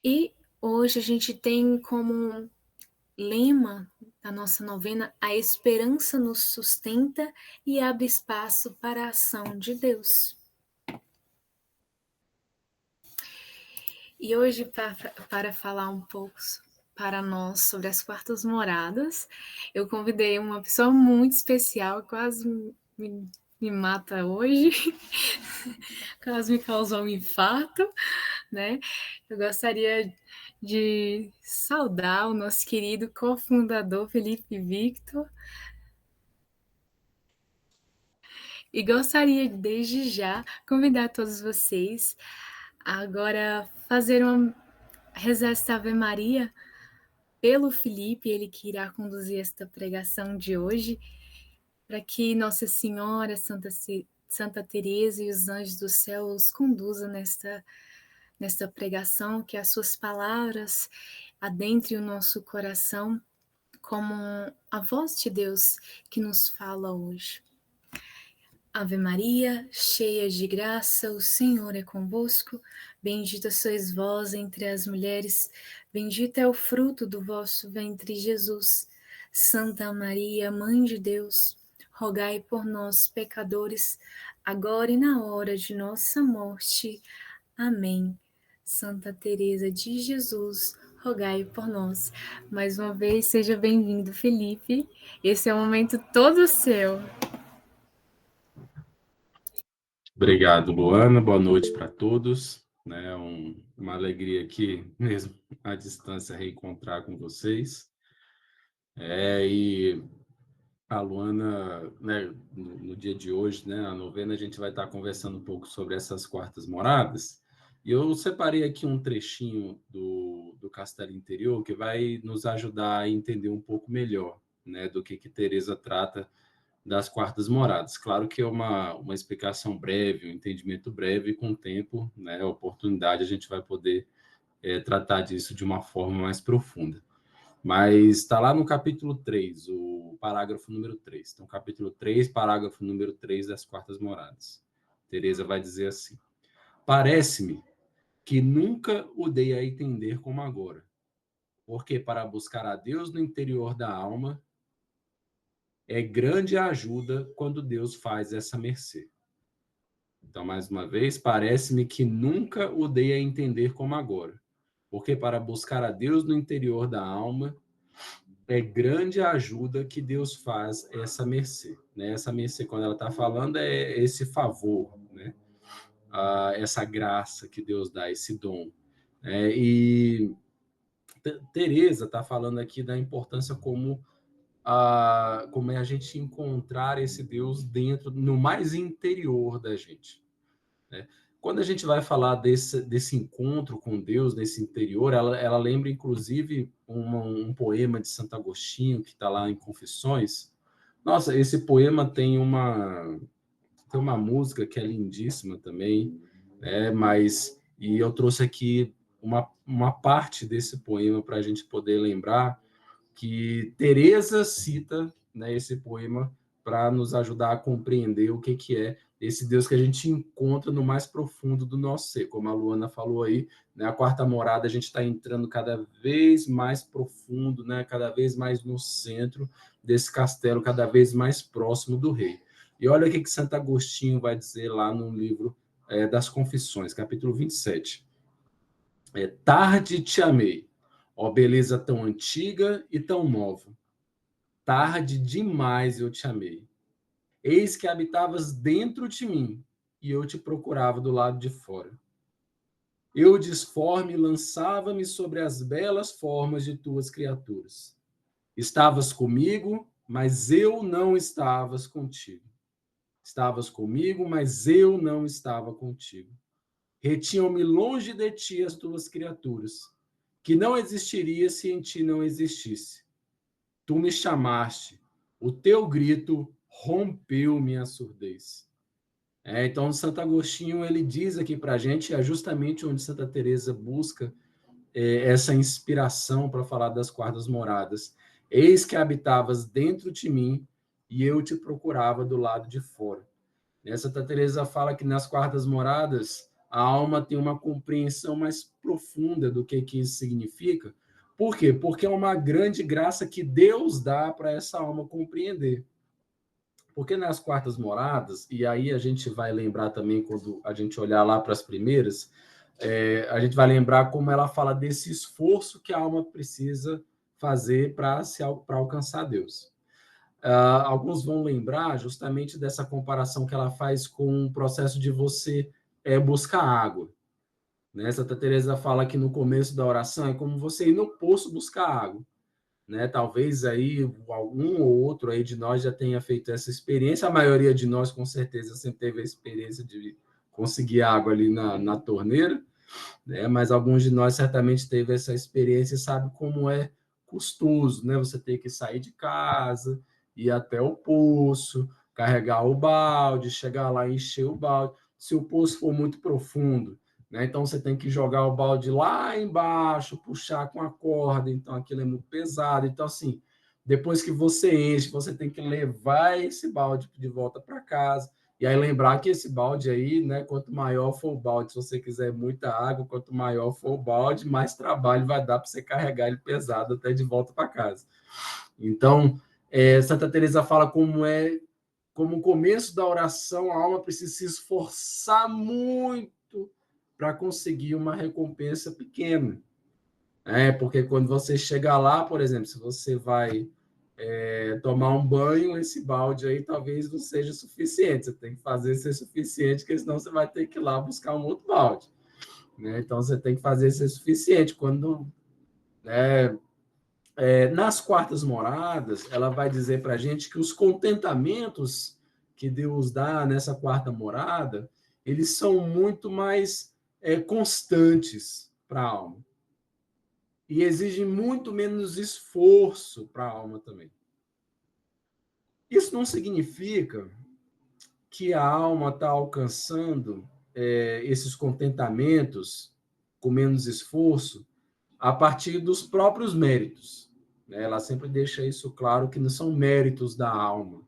E hoje a gente tem como lema da nossa novena: a esperança nos sustenta e abre espaço para a ação de Deus. E hoje, para falar um pouco para nós sobre as quartas moradas, eu convidei uma pessoa muito especial, quase me mata hoje, quase me causou um infarto, né? Eu gostaria de saudar o nosso querido cofundador Felipe Victor e gostaria desde já convidar todos vocês a agora fazer uma rezar esta Ave Maria pelo Felipe, ele que irá conduzir esta pregação de hoje, para que Nossa Senhora, Santa Teresa e os anjos do céu os conduzam nesta pregação, que as suas palavras adentrem o nosso coração como a voz de Deus que nos fala hoje. Ave Maria, cheia de graça, o Senhor é convosco. Bendita sois vós entre as mulheres, bendito é o fruto do vosso ventre, Jesus. Santa Maria, Mãe de Deus, rogai por nós, pecadores, agora e na hora de nossa morte. Amém. Santa Teresa de Jesus, rogai por nós. Mais uma vez, seja bem-vindo, Felipe. Esse é um momento todo seu. Obrigado, Luana. Boa noite para todos. Uma alegria aqui, mesmo à distância, reencontrar com vocês. E a Luana, no dia de hoje, a novena, a gente vai estar conversando um pouco sobre essas quartas moradas. E eu separei aqui um trechinho do Castelo Interior que vai nos ajudar a entender um pouco melhor, do que Teresa trata das quartas moradas. Claro que é uma explicação breve, um entendimento breve, e com o tempo, a oportunidade, a gente vai poder tratar disso de uma forma mais profunda. Mas está lá no capítulo 3, o parágrafo número 3. Então, capítulo 3, parágrafo número 3 das quartas moradas. Teresa vai dizer assim: parece-me que nunca o dei a entender como agora, porque para buscar a Deus no interior da alma, é grande a ajuda quando Deus faz essa mercê. Então, mais uma vez, parece-me que nunca o dei a entender como agora, porque para buscar a Deus no interior da alma, é grande a ajuda que Deus faz essa mercê. Essa mercê, quando ela está falando, é esse favor, essa graça que Deus dá, esse dom. E Teresa está falando aqui da importância como é a gente encontrar esse Deus dentro, no mais interior da gente. Quando a gente vai falar desse encontro com Deus, nesse interior, ela lembra, inclusive, um poema de Santo Agostinho, que está lá em Confissões. Nossa, esse poema tem uma música que é lindíssima também, e eu trouxe aqui uma parte desse poema para a gente poder lembrar que Teresa cita, esse poema para nos ajudar a compreender o que é esse Deus que a gente encontra no mais profundo do nosso ser. Como a Luana falou aí, a quarta morada, a gente está entrando cada vez mais profundo, cada vez mais no centro desse castelo, cada vez mais próximo do rei. E olha o que Santo Agostinho vai dizer lá no livro das Confissões, capítulo 27. Tarde te amei, ó beleza tão antiga e tão nova. Tarde demais eu te amei. Eis que habitavas dentro de mim, e eu te procurava do lado de fora. Eu, disforme, lançava-me sobre as belas formas de tuas criaturas. Estavas comigo, mas eu não estavas contigo. Estavas comigo, mas eu não estava contigo. Retinham-me longe de ti as tuas criaturas, que não existiria se em ti não existisse. Tu me chamaste, o teu grito rompeu minha surdez. Então, Santo Agostinho, ele diz aqui para a gente, é justamente onde Santa Teresa busca essa inspiração para falar das quartas moradas. Eis que habitavas dentro de mim e eu te procurava do lado de fora. Santa Teresa fala que nas quartas moradas a alma tem uma compreensão mais profunda profunda do que isso significa. Por quê? Porque é uma grande graça que Deus dá para essa alma compreender. Porque nas quartas moradas, e aí a gente vai lembrar também, quando a gente olhar lá para as primeiras, a gente vai lembrar como ela fala desse esforço que a alma precisa fazer para alcançar Deus. Alguns vão lembrar justamente dessa comparação que ela faz com o processo de você buscar água. Né? Santa Teresa fala que no começo da oração é como você ir no poço buscar água. Né? Talvez aí algum ou outro aí de nós já tenha feito essa experiência. A maioria de nós, com certeza, sempre teve a experiência de conseguir água ali na torneira, né? Mas alguns de nós certamente teve essa experiência e sabe como é custoso, né? Você ter que sair de casa, ir até o poço, carregar o balde, chegar lá e encher o balde. Se o poço for muito profundo, né? Então você tem que jogar o balde lá embaixo, puxar com a corda, então aquilo é muito pesado. Então, assim, depois que você enche, você tem que levar esse balde de volta para casa. E aí lembrar que esse balde aí, né, quanto maior for o balde, se você quiser muita água, quanto maior for o balde, mais trabalho vai dar para você carregar ele pesado até de volta para casa. Então, Santa Teresa fala como o começo da oração, a alma precisa se esforçar muito para conseguir uma recompensa pequena. Porque quando você chega lá, por exemplo, se você vai tomar um banho, esse balde aí talvez não seja suficiente. Você tem que fazer ser suficiente, porque senão você vai ter que ir lá buscar um outro balde. Né? Então, você tem que fazer ser suficiente. Quando nas quartas moradas, ela vai dizer para a gente que os contentamentos que Deus dá nessa quarta morada, eles são muito mais constantes para a alma. E exigem muito menos esforço para a alma também. Isso não significa que a alma está alcançando esses contentamentos com menos esforço a partir dos próprios méritos. Né? Ela sempre deixa isso claro, que não são méritos da alma.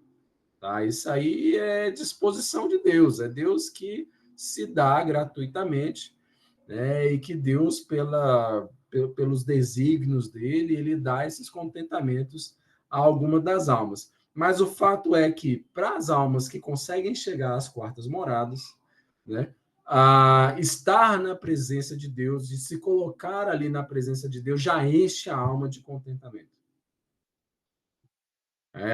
Tá? Isso aí é disposição de Deus, é Deus que se dá gratuitamente, né? E que Deus, pelos desígnios dele, ele dá esses contentamentos a alguma das almas. Mas o fato é que, para as almas que conseguem chegar às quartas moradas, né, estar na presença de Deus, de se colocar ali na presença de Deus, já enche a alma de contentamento.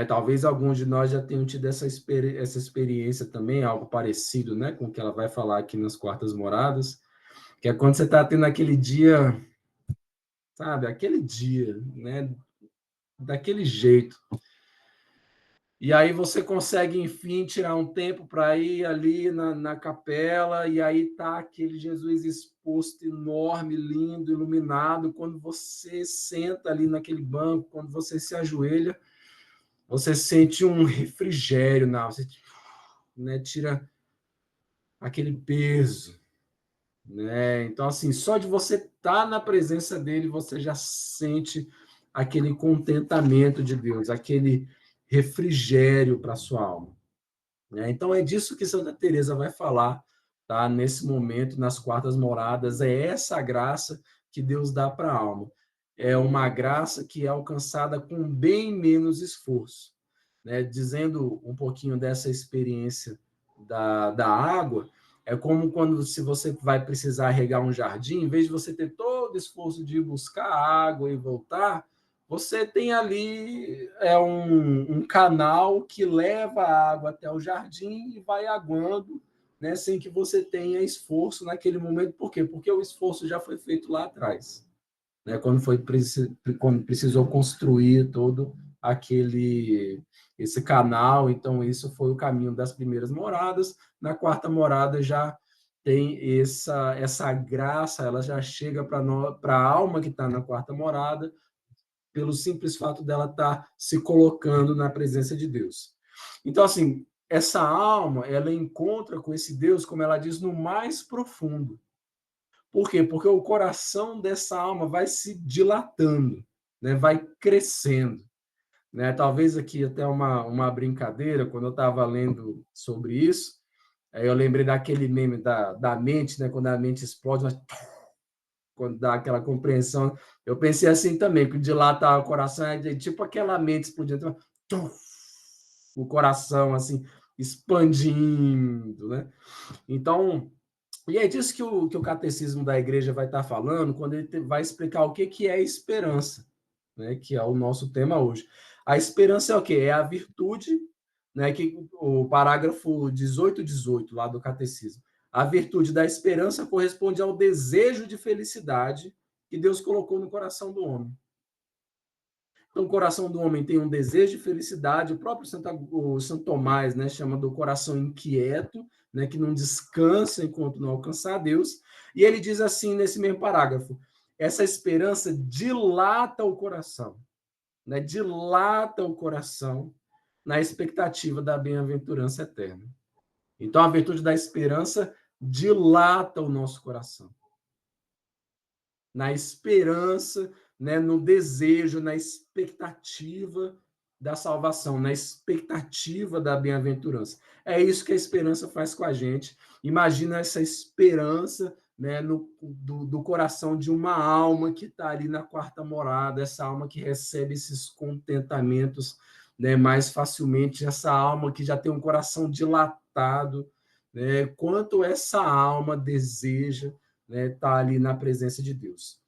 Talvez alguns de nós já tenham tido essa experiência também, algo parecido, né, com o que ela vai falar aqui nas quartas moradas, que é quando você está tendo aquele dia, sabe, aquele dia, né, daquele jeito. E aí você consegue, enfim, tirar um tempo para ir ali na capela, e aí tá aquele Jesus exposto, enorme, lindo, iluminado. Quando você senta ali naquele banco, quando você se ajoelha, você sente um refrigério, você, né, tira aquele peso. Né? Então, assim, só de você estar na presença dele, você já sente aquele contentamento de Deus, aquele refrigério para a sua alma. Né? Então, é disso que Santa Teresa vai falar, tá? Nesse momento, nas quartas moradas, é essa graça que Deus dá para a alma. É uma graça que é alcançada com bem menos esforço. Né? Dizendo um pouquinho dessa experiência da água, é como quando se você vai precisar regar um jardim, em vez de você ter todo o esforço de ir buscar água e voltar, você tem ali um canal que leva a água até o jardim e vai aguando, né, sem que você tenha esforço naquele momento. Por quê? Porque o esforço já foi feito lá atrás, né, quando precisou construir todo esse canal. Então, isso foi o caminho das primeiras moradas. Na quarta morada já tem essa graça, ela já chega para a alma que está na quarta morada, pelo simples fato dela estar se colocando na presença de Deus. Então, assim, essa alma, ela encontra com esse Deus, como ela diz, no mais profundo. Por quê? Porque o coração dessa alma vai se dilatando, né? Vai crescendo. Né? Talvez aqui até uma brincadeira, quando eu estava lendo sobre isso, eu lembrei daquele meme da mente, né? Quando a mente explode, mas quando dá aquela compreensão, eu pensei assim também, que dilatar o coração é tipo aquela mente explodindo, o coração assim expandindo, né? Então, e é disso que o catecismo da igreja vai estar falando quando ele vai explicar o que é esperança, né? Que é o nosso tema hoje. A esperança é o quê? É a virtude, né? Que o parágrafo 18 lá do catecismo. A virtude da esperança corresponde ao desejo de felicidade que Deus colocou no coração do homem. Então, o coração do homem tem um desejo de felicidade. O próprio o Santo Tomás, né, chama do coração inquieto, né, que não descansa enquanto não alcançar Deus. E ele diz assim nesse mesmo parágrafo: essa esperança dilata o coração, né, dilata o coração na expectativa da bem-aventurança eterna. Então, a virtude da esperança dilata o nosso coração na esperança, né, no desejo, na expectativa da salvação, na expectativa da bem-aventurança. É isso que a esperança faz com a gente. Imagina essa esperança, né, do coração de uma alma que está ali na quarta morada, essa alma que recebe esses contentamentos, né, mais facilmente, essa alma que já tem um coração dilatado, né, quanto essa alma deseja, né, tá ali na presença de Deus.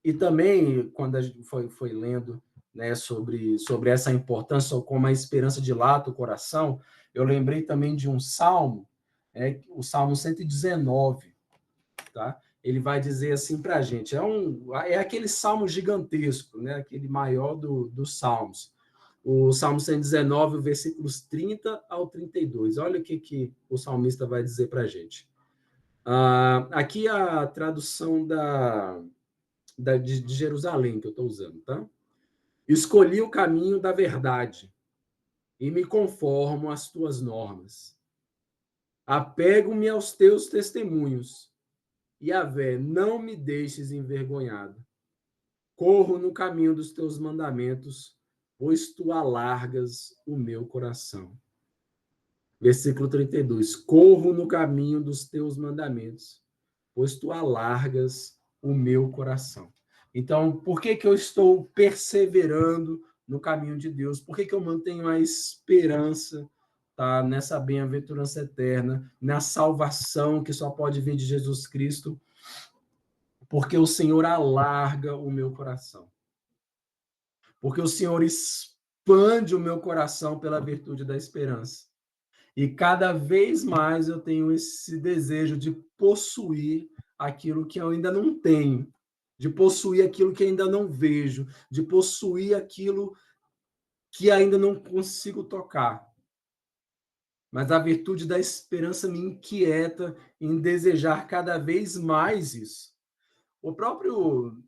E também, quando a gente foi lendo, né, sobre essa importância, como a esperança dilata o coração, eu lembrei também de um salmo, o Salmo 119, tá? Ele vai dizer assim para a gente, é aquele salmo gigantesco, né, aquele maior dos salmos. O Salmo 119, versículos 30 ao 32. Olha o que o salmista vai dizer para a gente. Aqui a tradução de Jerusalém que eu estou usando, tá? Escolhi o caminho da verdade e me conformo às tuas normas. Apego-me aos teus testemunhos. Yahvé, não me deixes envergonhado. Corro no caminho dos teus mandamentos, pois tu alargas o meu coração. Versículo 32. Corro no caminho dos teus mandamentos, pois tu alargas o meu coração. Então, por que eu estou perseverando no caminho de Deus? Por que eu mantenho a esperança, tá, nessa bem-aventurança eterna, na salvação que só pode vir de Jesus Cristo? Porque o Senhor alarga o meu coração. Porque o Senhor expande o meu coração pela virtude da esperança. E cada vez mais eu tenho esse desejo de possuir aquilo que eu ainda não tenho, de possuir aquilo que ainda não vejo, de possuir aquilo que ainda não consigo tocar. Mas a virtude da esperança me inquieta em desejar cada vez mais isso. O próprio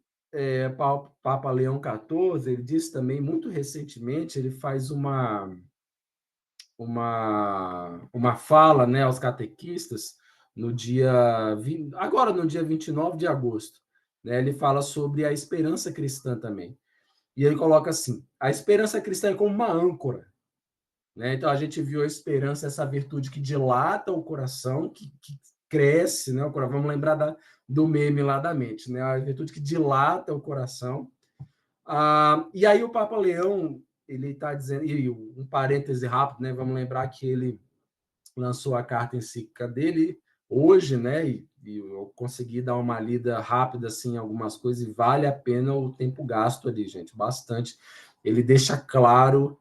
Papa Leão XIV, ele disse também, muito recentemente, ele faz uma fala, né, aos catequistas no agora no dia 29 de agosto, né, ele fala sobre a esperança cristã também. E ele coloca assim: a esperança cristã é como uma âncora, né? Então a gente viu a esperança, essa virtude que dilata o coração, que cresce, né? Vamos lembrar do meme lá da mente, né? A virtude que dilata o coração. E aí o Papa Leão, ele está dizendo, e um parêntese rápido, né? Vamos lembrar que ele lançou a carta encíclica dele hoje, né? E eu consegui dar uma lida rápida assim em algumas coisas e vale a pena o tempo gasto ali, gente, bastante. Ele deixa claro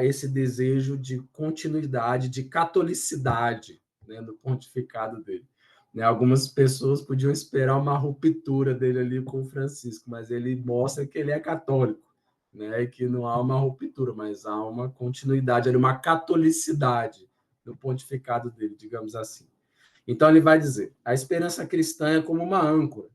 esse desejo de continuidade, de catolicidade, né, no pontificado dele. Né, algumas pessoas podiam esperar uma ruptura dele ali com o Francisco, mas ele mostra que ele é católico, né, que não há uma ruptura, mas há uma continuidade, ali, uma catolicidade no pontificado dele, digamos assim. Então ele vai dizer: a esperança cristã é como uma âncora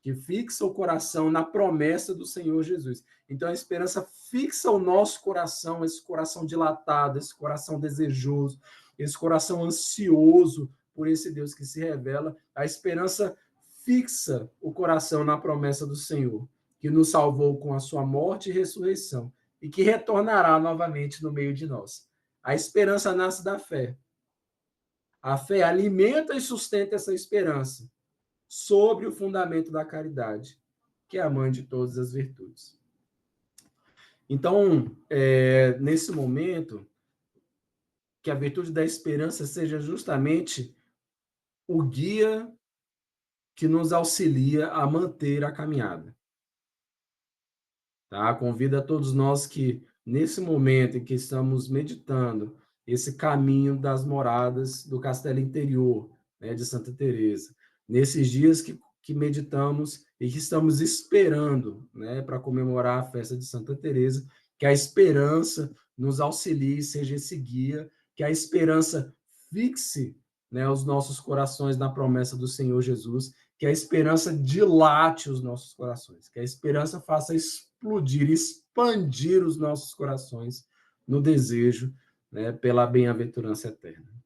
que fixa o coração na promessa do Senhor Jesus. Então a esperança fixa o nosso coração, esse coração dilatado, esse coração desejoso, esse coração ansioso por esse Deus que se revela. A esperança fixa o coração na promessa do Senhor, que nos salvou com a sua morte e ressurreição e que retornará novamente no meio de nós. A esperança nasce da fé. A fé alimenta e sustenta essa esperança. sobre o fundamento da caridade, que é a mãe de todas as virtudes. Então, nesse momento, que a virtude da esperança seja justamente o guia que nos auxilia a manter a caminhada. Tá? Convido a todos nós que, nesse momento em que estamos meditando esse caminho das moradas do Castelo Interior, né, de Santa Teresa, nesses dias que meditamos e que estamos esperando, né, para comemorar a festa de Santa Teresa, que a esperança nos auxilie, seja esse guia, que a esperança fixe, né, os nossos corações na promessa do Senhor Jesus, que a esperança dilate os nossos corações, que a esperança faça explodir, expandir os nossos corações no desejo, né, pela bem-aventurança eterna.